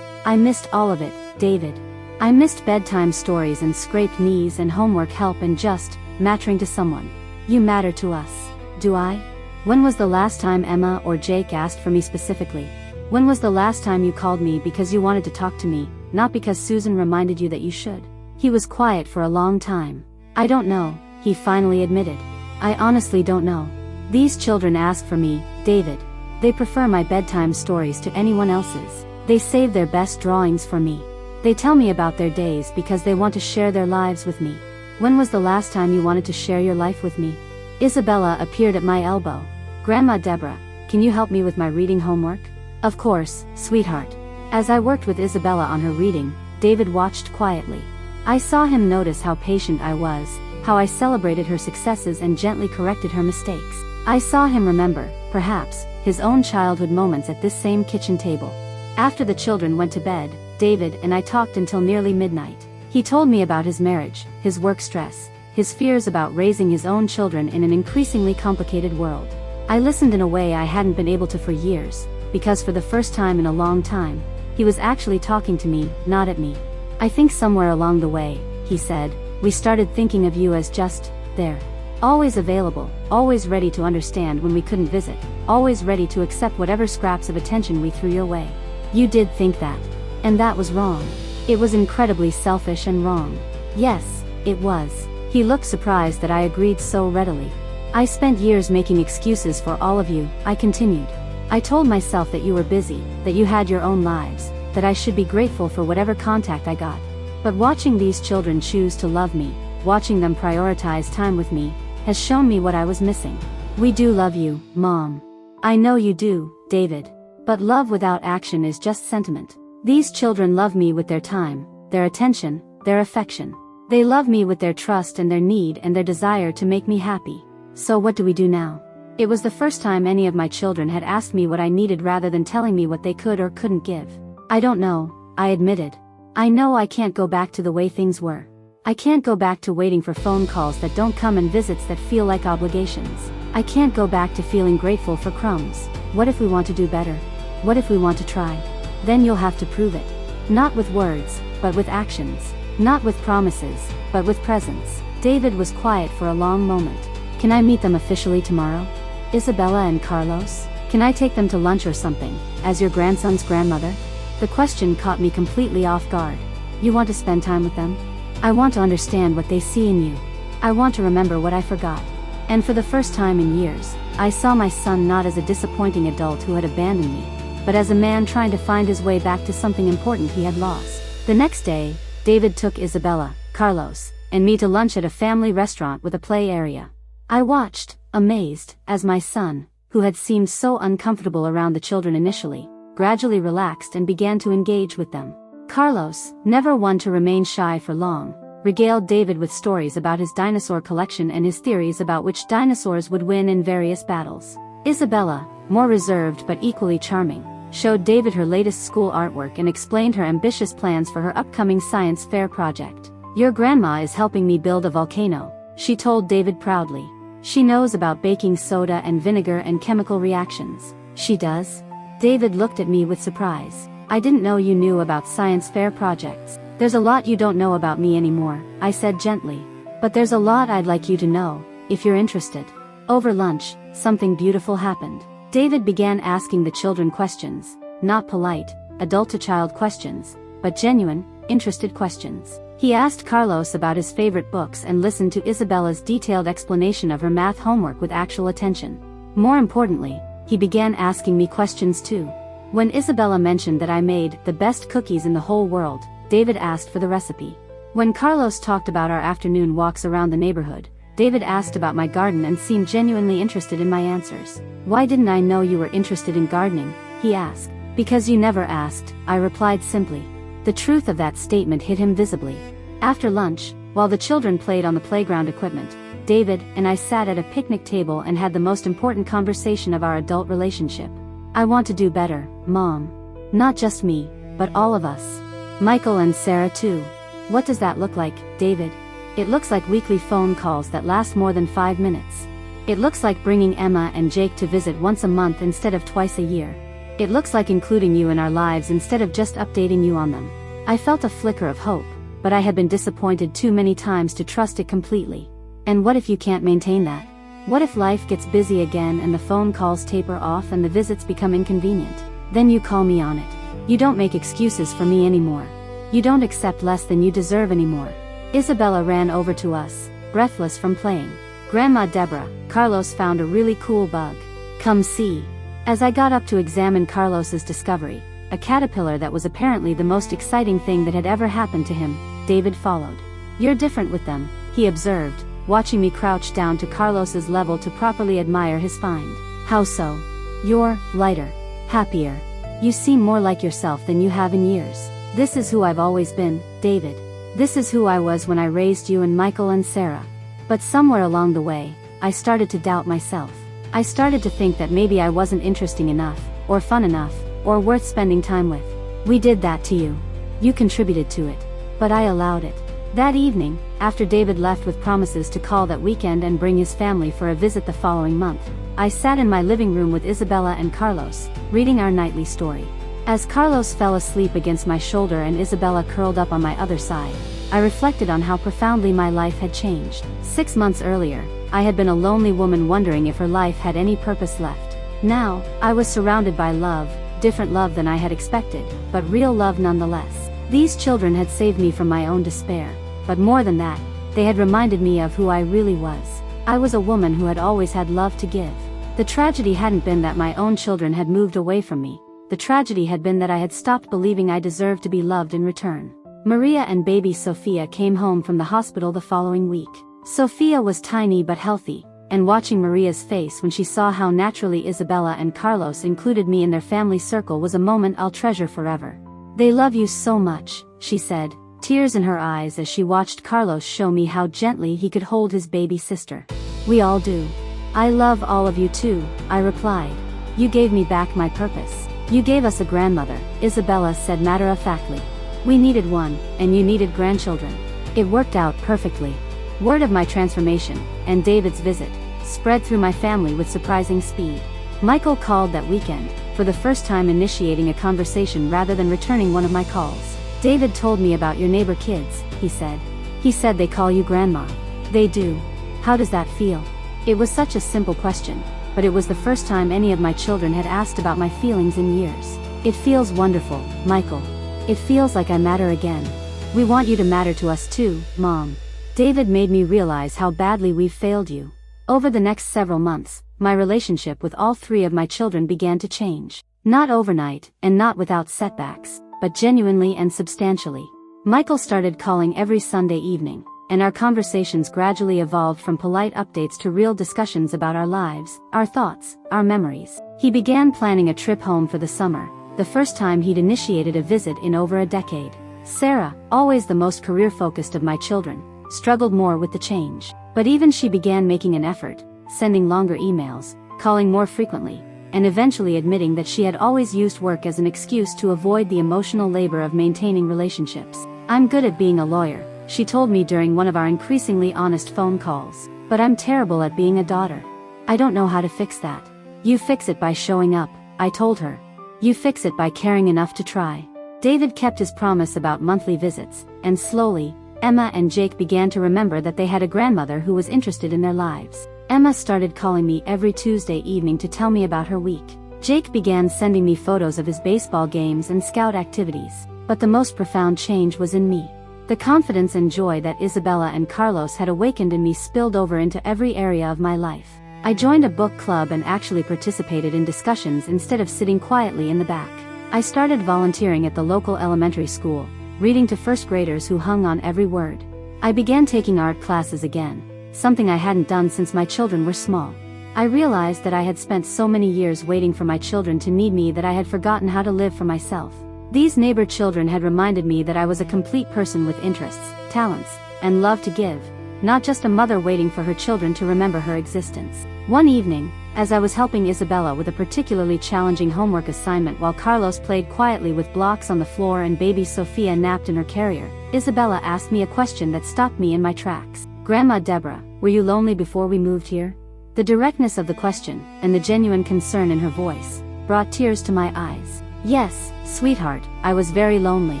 I missed all of it, David. I missed bedtime stories and scraped knees and homework help and just, mattering to someone. You matter to us. Do I? When was the last time Emma or Jake asked for me specifically? When was the last time you called me because you wanted to talk to me, not because Susan reminded you that you should? He was quiet for a long time. I don't know, he finally admitted. I honestly don't know. These children ask for me, David. They prefer my bedtime stories to anyone else's. They save their best drawings for me. They tell me about their days because they want to share their lives with me. When was the last time you wanted to share your life with me? Isabella appeared at my elbow. Grandma Deborah, can you help me with my reading homework? Of course, sweetheart. As I worked with Isabella on her reading, David watched quietly. I saw him notice how patient I was, how I celebrated her successes and gently corrected her mistakes. I saw him remember, perhaps, his own childhood moments at this same kitchen table. After the children went to bed, David and I talked until nearly midnight. He told me about his marriage, his work stress, his fears about raising his own children in an increasingly complicated world. I listened in a way I hadn't been able to for years, because for the first time in a long time, he was actually talking to me, not at me. I think somewhere along the way, he said, we started thinking of you as just there. Always available, always ready to understand when we couldn't visit, always ready to accept whatever scraps of attention we threw your way. You did think that. And that was wrong. It was incredibly selfish and wrong. Yes, it was. He looked surprised that I agreed so readily. I spent years making excuses for all of you, I continued. I told myself that you were busy, that you had your own lives, that I should be grateful for whatever contact I got. But watching these children choose to love me, watching them prioritize time with me, has shown me what I was missing. We do love you, Mom. I know you do, David. But love without action is just sentiment. These children love me with their time, their attention, their affection. They love me with their trust and their need and their desire to make me happy. So what do we do now? It was the first time any of my children had asked me what I needed rather than telling me what they could or couldn't give. I don't know, I admitted. I know I can't go back to the way things were. I can't go back to waiting for phone calls that don't come and visits that feel like obligations. I can't go back to feeling grateful for crumbs. What if we want to do better? What if we want to try? Then you'll have to prove it. Not with words, but with actions. Not with promises, but with presence. David was quiet for a long moment. Can I meet them officially tomorrow? Isabella and Carlos? Can I take them to lunch or something, as your grandson's grandmother? The question caught me completely off guard. You want to spend time with them? I want to understand what they see in you. I want to remember what I forgot. And for the first time in years, I saw my son not as a disappointing adult who had abandoned me, but as a man trying to find his way back to something important he had lost. The next day, David took Isabella, Carlos, and me to lunch at a family restaurant with a play area. I watched, amazed, as my son, who had seemed so uncomfortable around the children initially, gradually relaxed and began to engage with them. Carlos, never one to remain shy for long, regaled David with stories about his dinosaur collection and his theories about which dinosaurs would win in various battles. Isabella, more reserved but equally charming, showed David her latest school artwork and explained her ambitious plans for her upcoming science fair project. Your grandma is helping me build a volcano, she told David proudly. She knows about baking soda and vinegar and chemical reactions. She does? David looked at me with surprise. I didn't know you knew about science fair projects. There's a lot you don't know about me anymore, I said gently. But there's a lot I'd like you to know, if you're interested. Over lunch, something beautiful happened. David began asking the children questions, not polite, adult-to-child questions, but genuine, interested questions. He asked Carlos about his favorite books and listened to Isabella's detailed explanation of her math homework with actual attention. More importantly, he began asking me questions too. When Isabella mentioned that I made the best cookies in the whole world, David asked for the recipe. When Carlos talked about our afternoon walks around the neighborhood, David asked about my garden and seemed genuinely interested in my answers. Why didn't I know you were interested in gardening? He asked. Because you never asked, I replied simply. The truth of that statement hit him visibly. After lunch, while the children played on the playground equipment, David and I sat at a picnic table and had the most important conversation of our adult relationship. I want to do better, Mom. Not just me, but all of us. Michael and Sarah too. What does that look like, David? It looks like weekly phone calls that last more than 5 minutes. It looks like bringing Emma and Jake to visit once a month instead of twice a year. It looks like including you in our lives instead of just updating you on them. I felt a flicker of hope, but I had been disappointed too many times to trust it completely. And what if you can't maintain that? What if life gets busy again and the phone calls taper off and the visits become inconvenient? Then you call me on it. You don't make excuses for me anymore. You don't accept less than you deserve anymore. Isabella ran over to us, breathless from playing. Grandma Deborah, Carlos found a really cool bug. Come see. As I got up to examine Carlos's discovery, a caterpillar that was apparently the most exciting thing that had ever happened to him, David followed. You're different with them, he observed, watching me crouch down to Carlos's level to properly admire his find. How so? You're lighter, happier. You seem more like yourself than you have in years. This is who I've always been, David. This is who I was when I raised you and Michael and Sarah. But somewhere along the way, I started to doubt myself. I started to think that maybe I wasn't interesting enough, or fun enough, or worth spending time with. We did that to you. You contributed to it. But I allowed it. That evening, after David left with promises to call that weekend and bring his family for a visit the following month, I sat in my living room with Isabella and Carlos, reading our nightly story. As Carlos fell asleep against my shoulder and Isabella curled up on my other side, I reflected on how profoundly my life had changed. 6 months earlier, I had been a lonely woman wondering if her life had any purpose left. Now, I was surrounded by love, different love than I had expected, but real love nonetheless. These children had saved me from my own despair, but more than that, they had reminded me of who I really was. I was a woman who had always had love to give. The tragedy hadn't been that my own children had moved away from me. The tragedy had been that I had stopped believing I deserved to be loved in return. Maria and baby Sophia came home from the hospital the following week. Sophia was tiny but healthy, and watching Maria's face when she saw how naturally Isabella and Carlos included me in their family circle was a moment I'll treasure forever. They love you so much, she said, tears in her eyes as she watched Carlos show me how gently he could hold his baby sister. We all do. I love all of you too, I replied. You gave me back my purpose. You gave us a grandmother, Isabella said matter-of-factly. We needed one, and you needed grandchildren. It worked out perfectly. Word of my transformation, and David's visit, spread through my family with surprising speed. Michael called that weekend, for the first time initiating a conversation rather than returning one of my calls. David told me about your neighbor kids, he said. He said they call you Grandma. They do. How does that feel? It was such a simple question, but it was the first time any of my children had asked about my feelings in years. It feels wonderful, Michael. It feels like I matter again. We want you to matter to us too, Mom. David made me realize how badly we've failed you. Over the next several months, my relationship with all 3 of my children began to change. Not overnight, and not without setbacks, but genuinely and substantially. Michael started calling every Sunday evening, and our conversations gradually evolved from polite updates to real discussions about our lives, our thoughts, our memories. He began planning a trip home for the summer, the first time he'd initiated a visit in over a decade. Sarah, always the most career-focused of my children, struggled more with the change. But even she began making an effort, sending longer emails, calling more frequently, and eventually admitting that she had always used work as an excuse to avoid the emotional labor of maintaining relationships. I'm good at being a lawyer, she told me during one of our increasingly honest phone calls, but I'm terrible at being a daughter. I don't know how to fix that. You fix it by showing up, I told her. You fix it by caring enough to try. David kept his promise about monthly visits, and slowly, Emma and Jake began to remember that they had a grandmother who was interested in their lives. Emma started calling me every Tuesday evening to tell me about her week. Jake began sending me photos of his baseball games and scout activities. But the most profound change was in me. The confidence and joy that Isabella and Carlos had awakened in me spilled over into every area of my life. I joined a book club and actually participated in discussions instead of sitting quietly in the back. I started volunteering at the local elementary school, reading to first graders who hung on every word. I began taking art classes again, something I hadn't done since my children were small. I realized that I had spent so many years waiting for my children to need me that I had forgotten how to live for myself. These neighbor children had reminded me that I was a complete person with interests, talents, and love to give, not just a mother waiting for her children to remember her existence. One evening, as I was helping Isabella with a particularly challenging homework assignment while Carlos played quietly with blocks on the floor and baby Sophia napped in her carrier, Isabella asked me a question that stopped me in my tracks. Grandma Deborah, were you lonely before we moved here? The directness of the question, and the genuine concern in her voice, brought tears to my eyes. Yes, sweetheart, I was very lonely.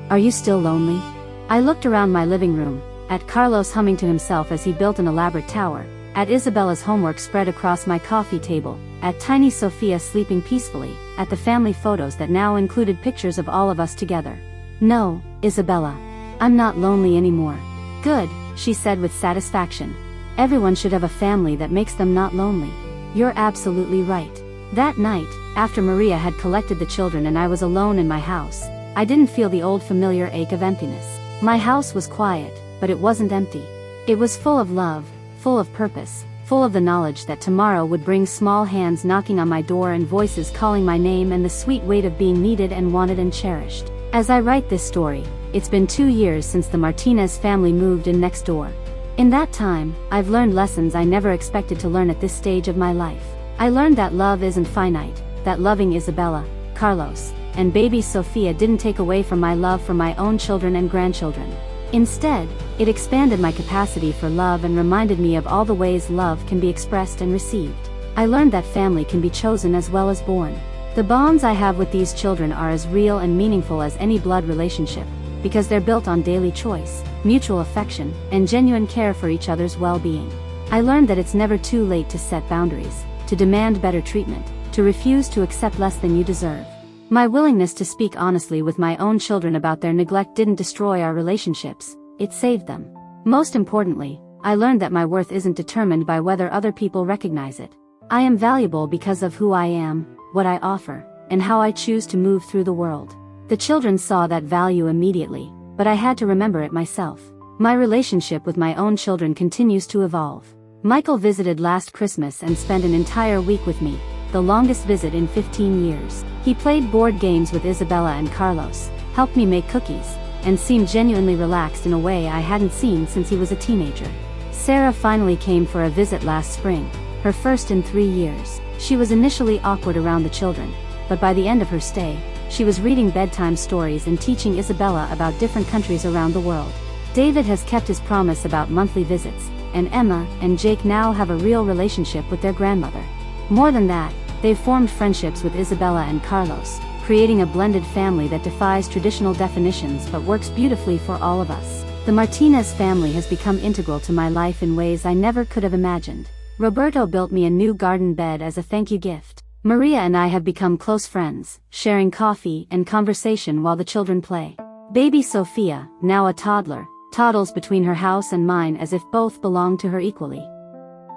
Are you still lonely? I looked around my living room, at Carlos humming to himself as he built an elaborate tower, at Isabella's homework spread across my coffee table, at tiny Sophia sleeping peacefully, at the family photos that now included pictures of all of us together. No, Isabella. I'm not lonely anymore. Good, she said with satisfaction. Everyone should have a family that makes them not lonely. You're absolutely right. That night, after Maria had collected the children and I was alone in my house, I didn't feel the old familiar ache of emptiness. My house was quiet, but it wasn't empty. It was full of love, full of purpose, full of the knowledge that tomorrow would bring small hands knocking on my door and voices calling my name and the sweet weight of being needed and wanted and cherished. As I write this story, it's been 2 years since the Martinez family moved in next door. In that time, I've learned lessons I never expected to learn at this stage of my life. I learned that love isn't finite, that loving Isabella, Carlos, and baby Sophia didn't take away from my love for my own children and grandchildren. Instead, it expanded my capacity for love and reminded me of all the ways love can be expressed and received. I learned that family can be chosen as well as born. The bonds I have with these children are as real and meaningful as any blood relationship, because they're built on daily choice, mutual affection, and genuine care for each other's well-being. I learned that it's never too late to set boundaries, to demand better treatment, to refuse to accept less than you deserve. My willingness to speak honestly with my own children about their neglect didn't destroy our relationships, it saved them. Most importantly, I learned that my worth isn't determined by whether other people recognize it. I am valuable because of who I am, what I offer, and how I choose to move through the world. The children saw that value immediately, but I had to remember it myself. My relationship with my own children continues to evolve. Michael visited last Christmas and spent an entire week with me, the longest visit in 15 years. He played board games with Isabella and Carlos, helped me make cookies, and seemed genuinely relaxed in a way I hadn't seen since he was a teenager. Sarah finally came for a visit last spring, her first in 3 years. She was initially awkward around the children, but by the end of her stay, she was reading bedtime stories and teaching Isabella about different countries around the world. David has kept his promise about monthly visits, and Emma and Jake now have a real relationship with their grandmother. More than that, they've formed friendships with Isabella and Carlos, creating a blended family that defies traditional definitions but works beautifully for all of us. The Martinez family has become integral to my life in ways I never could have imagined. Roberto built me a new garden bed as a thank you gift. Maria and I have become close friends, sharing coffee and conversation while the children play. Baby Sophia, now a toddler, toddles between her house and mine as if both belong to her equally.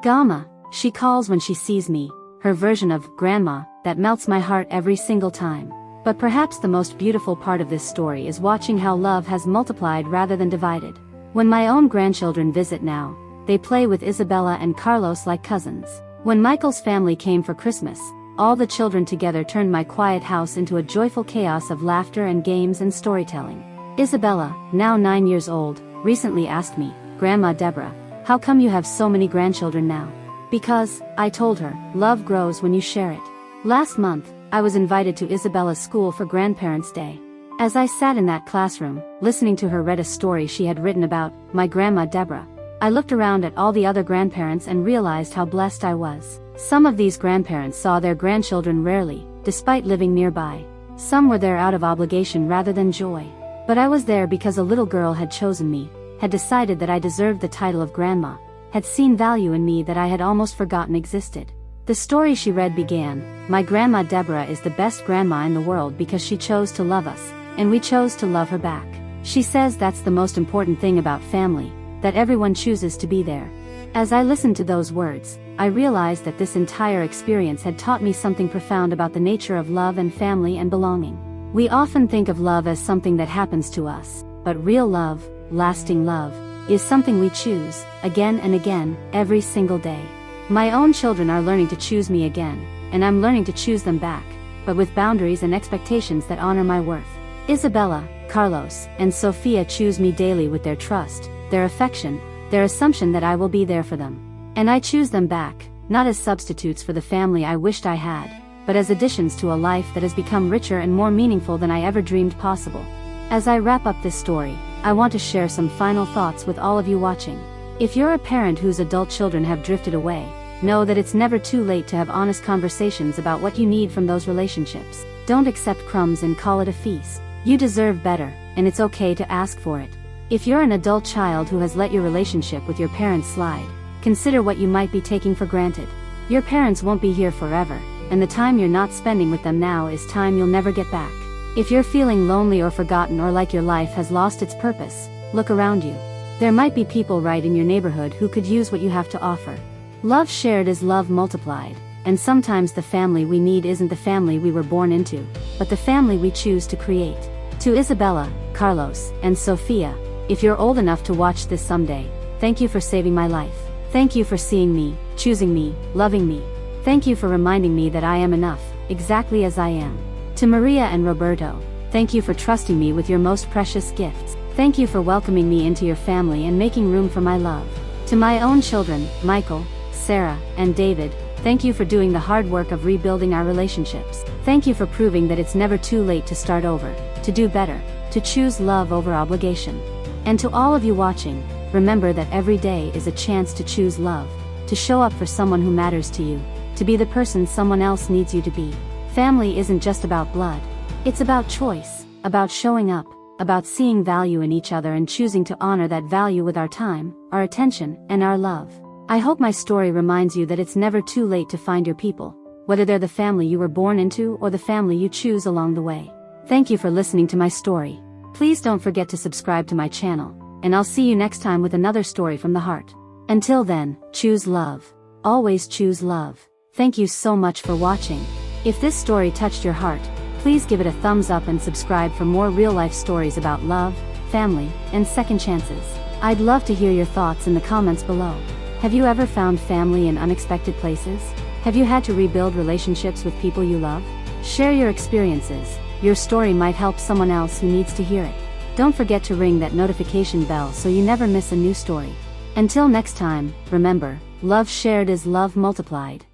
Gama, she calls when she sees me, her version of grandma, that melts my heart every single time. But perhaps the most beautiful part of this story is watching how love has multiplied rather than divided. When my own grandchildren visit now, they play with Isabella and Carlos like cousins. When Michael's family came for Christmas, all the children together turned my quiet house into a joyful chaos of laughter and games and storytelling. Isabella, now 9 years old, recently asked me, "Grandma Deborah, how come you have so many grandchildren now?" Because, I told her, love grows when you share it. Last month, I was invited to Isabella's school for Grandparents' Day. As I sat in that classroom, listening to her read a story she had written about my grandma Deborah, I looked around at all the other grandparents and realized how blessed I was. Some of these grandparents saw their grandchildren rarely, despite living nearby. Some were there out of obligation rather than joy. But I was there because a little girl had chosen me, had decided that I deserved the title of grandma, had seen value in me that I had almost forgotten existed. The story she read began, "My grandma Deborah is the best grandma in the world because she chose to love us, and we chose to love her back. She says that's the most important thing about family, that everyone chooses to be there." As I listened to those words, I realized that this entire experience had taught me something profound about the nature of love and family and belonging. We often think of love as something that happens to us, but real love, lasting love, is something we choose, again and again, every single day. My own children are learning to choose me again, and I'm learning to choose them back, but with boundaries and expectations that honor my worth. Isabella, Carlos, and Sophia choose me daily with their trust, their affection, their assumption that I will be there for them. And I choose them back, not as substitutes for the family I wished I had, but as additions to a life that has become richer and more meaningful than I ever dreamed possible. As I wrap up this story, I want to share some final thoughts with all of you watching. If you're a parent whose adult children have drifted away, know that it's never too late to have honest conversations about what you need from those relationships. Don't accept crumbs and call it a feast. You deserve better, and it's okay to ask for it. If you're an adult child who has let your relationship with your parents slide, consider what you might be taking for granted. Your parents won't be here forever, and the time you're not spending with them now is time you'll never get back. If you're feeling lonely or forgotten or like your life has lost its purpose, look around you. There might be people right in your neighborhood who could use what you have to offer. Love shared is love multiplied, and sometimes the family we need isn't the family we were born into, but the family we choose to create. To Isabella, Carlos, and Sophia, if you're old enough to watch this someday, thank you for saving my life. Thank you for seeing me, choosing me, loving me. Thank you for reminding me that I am enough, exactly as I am. To Maria and Roberto, thank you for trusting me with your most precious gifts. Thank you for welcoming me into your family and making room for my love. To my own children, Michael, Sarah, and David, thank you for doing the hard work of rebuilding our relationships. Thank you for proving that it's never too late to start over, to do better, to choose love over obligation. And to all of you watching, remember that every day is a chance to choose love, to show up for someone who matters to you, to be the person someone else needs you to be. Family isn't just about blood. It's about choice, about showing up, about seeing value in each other and choosing to honor that value with our time, our attention, and our love. I hope my story reminds you that it's never too late to find your people, whether they're the family you were born into or the family you choose along the way. Thank you for listening to my story. Please don't forget to subscribe to my channel, and I'll see you next time with another story from the heart. Until then, choose love. Always choose love. Thank you so much for watching. If this story touched your heart, please give it a thumbs up and subscribe for more real-life stories about love, family, and second chances. I'd love to hear your thoughts in the comments below. Have you ever found family in unexpected places? Have you had to rebuild relationships with people you love? Share your experiences. Your story might help someone else who needs to hear it. Don't forget to ring that notification bell so you never miss a new story. Until next time, remember, love shared is love multiplied.